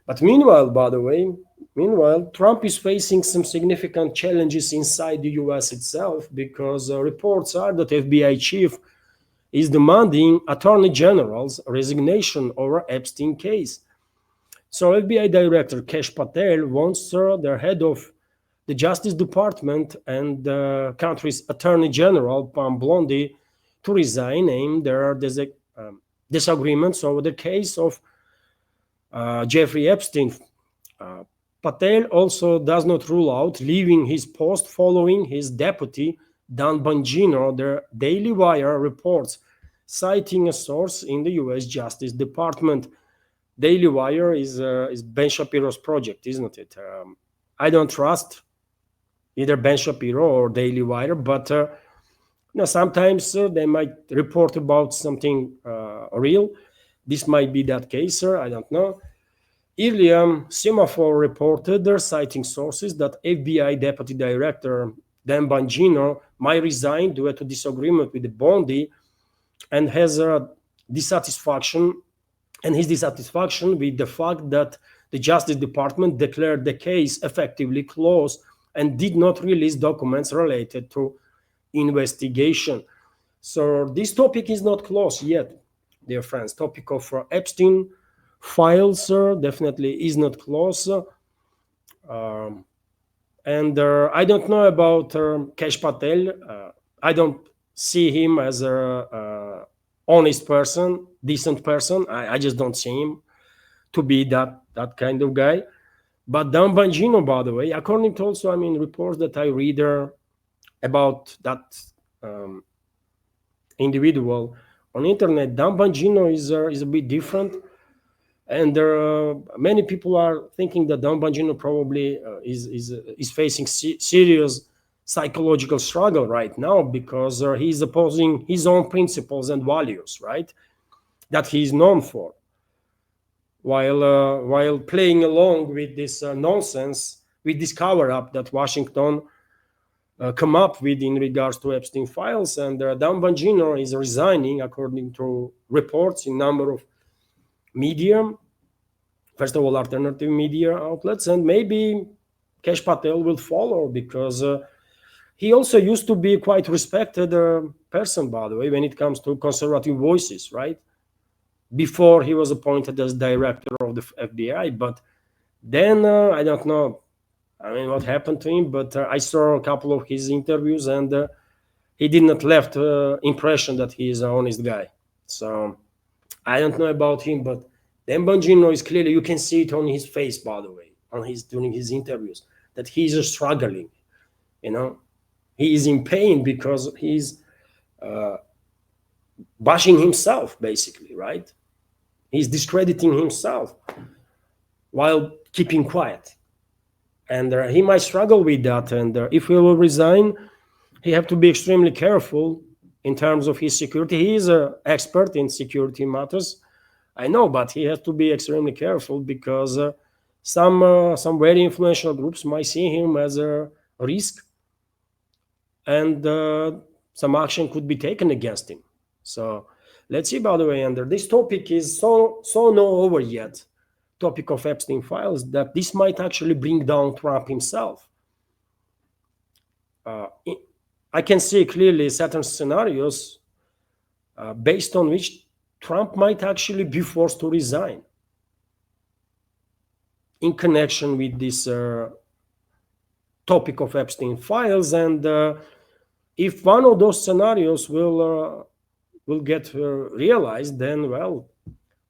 But meanwhile, by the way, Trump is facing some significant challenges inside the US itself because reports are that FBI chief is demanding Attorney General's resignation over Epstein case. So FBI Director Kesh Patel wants the head of the Justice Department and the country's Attorney General, Bondi, to resign, and there are disagreements over the case of Jeffrey Epstein. Patel also does not rule out leaving his post following his deputy, Dan Bongino. The Daily Wire reports, citing a source in the U.S. Justice Department. Daily Wire is Ben Shapiro's project, isn't it? I don't trust either Ben Shapiro or Daily Wire, but sometimes they might report about something real. This might be that case, I don't know. Earlier, Semaphore reported, citing sources, that FBI Deputy Director Dan Bongino might resign due to disagreement with the Bondi and has a dissatisfaction with the fact that the Justice Department declared the case effectively closed and did not release documents related to investigation. So this topic is not closed yet, dear friends. Topic of Epstein files definitely is not closed. And I don't know about Kesh Patel. I don't see him as a honest person, decent person. I just don't see him to be that kind of guy. But Dan Bongino, by the way, according to also, reports that I read about that individual on internet, Dan Bongino is a bit different. And many people are thinking that Dan Bongino probably is facing serious psychological struggle right now because he's opposing his own principles and values, right, that he's known for, while playing along with this nonsense, with this cover-up that Washington come up with in regards to Epstein files. And Dan Bongino is resigning, according to reports in number of media, first of all, alternative media outlets, and maybe Kesh Patel will follow because he also used to be a quite respected person, by the way, when it comes to conservative voices, right? Before he was appointed as director of the FBI. But then I don't know, what happened to him, but I saw a couple of his interviews and he did not left impression that he is an honest guy. So I don't know about him, but Dan Bongino is clearly, you can see it on his face, by the way, during his interviews, that he's struggling. He is in pain because he's bashing himself, basically, right? He's discrediting himself while keeping quiet. And he might struggle with that. And if he will resign, he have to be extremely careful in terms of his security. He is an expert in security matters, I know, but he has to be extremely careful because some very influential groups might see him as a risk, and some action could be taken against him. So let's see, by the way, and this topic is so not over yet, topic of Epstein files, that this might actually bring down Trump himself. I can see clearly certain scenarios based on which Trump might actually be forced to resign in connection with this topic of Epstein files. And if one of those scenarios will get realized, then, well,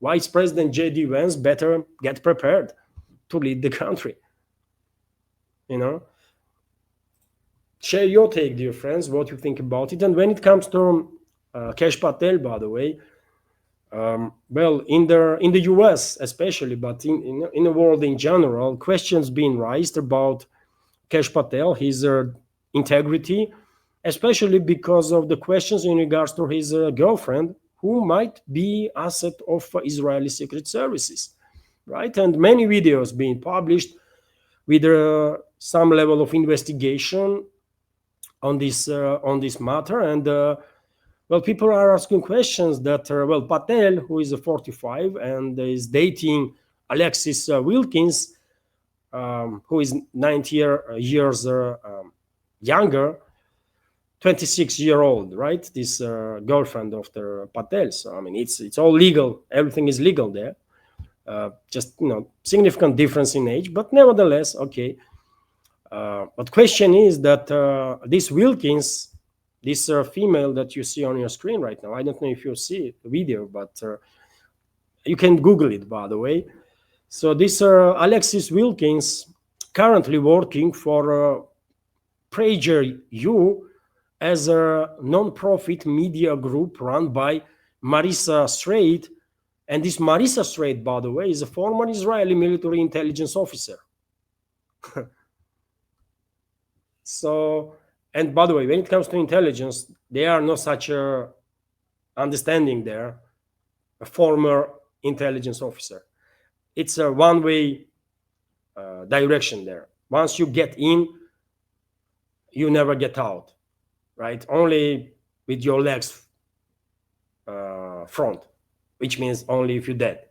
Vice President J.D. Vance better get prepared to lead the country. Share your take, dear friends, what you think about it. And when it comes to Kesh Patel, by the way, well, in the US especially, but in the world in general, questions being raised about Kesh Patel, his integrity, especially because of the questions in regards to his girlfriend, who might be asset of Israeli secret services, right? And many videos being published with some level of investigation on this matter. And well, people are asking questions that, well, Patel, who is 45 and is dating Alexis Wilkins, who is 90 years younger, 26-year-old, right? This girlfriend of the Patel. So I mean, it's all legal. Everything is legal there. Just significant difference in age, but nevertheless, okay. But question is that this Wilkins, this female that you see on your screen right now, I don't know if you see the video, but you can Google it, by the way. So this Alexis Wilkins currently working for PragerU as a non-profit media group run by Marissa Strait. And this Marissa Strait, by the way, is a former Israeli military intelligence officer. So, and by the way, when it comes to intelligence, there are no such understanding there, a former intelligence officer. It's a one-way direction there. Once you get in, you never get out, right? Only with your legs front, which means only if you're dead.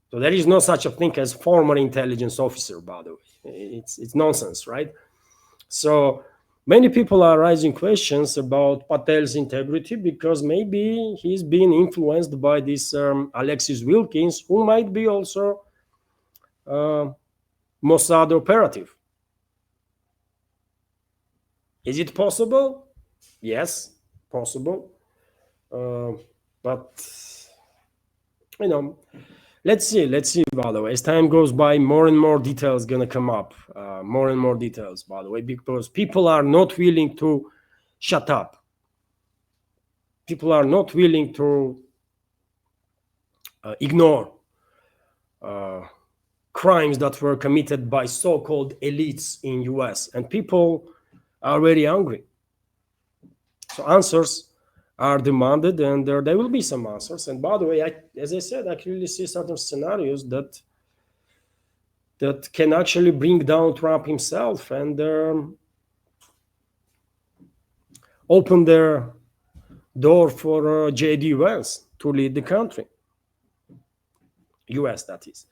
So there is no such a thing as former intelligence officer, by the way. It's nonsense, right? So many people are raising questions about Patel's integrity because maybe he's being influenced by this Alexis Wilkins, who might be also Mossad operative. Is it possible? Yes, possible. But let's see, by the way. As time goes by, more and more details gonna come up. More and more details, by the way, because people are not willing to shut up. People are not willing to ignore crimes that were committed by so-called elites in US, and people are very angry. So answers are demanded, and there will be some answers. And by the way, as I said, I clearly see certain scenarios that can actually bring down Trump himself and open their door for J.D. Vance to lead the country. US, that is.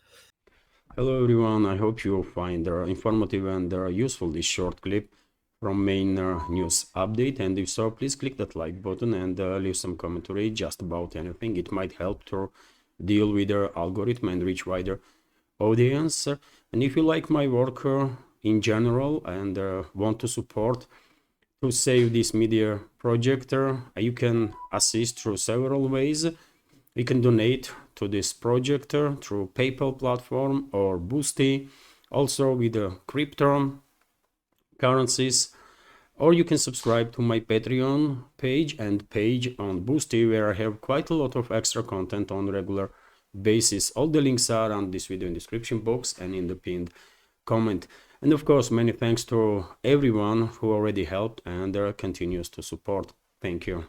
Hello everyone, I hope you find informative and useful this short clip from main news update, and if so, please click that like button and leave some commentary just about anything. It might help to deal with the algorithm and reach wider audience. And if you like my work in general and want to support to save this media project, you can assist through several ways. You can donate to this project through PayPal platform or Boosty, also with the crypto currencies, or you can subscribe to my Patreon page and page on Boosty, where I have quite a lot of extra content on regular basis. All the links are on this video in description box and in the pinned comment. And of course, many thanks to everyone who already helped and continues to support. Thank you.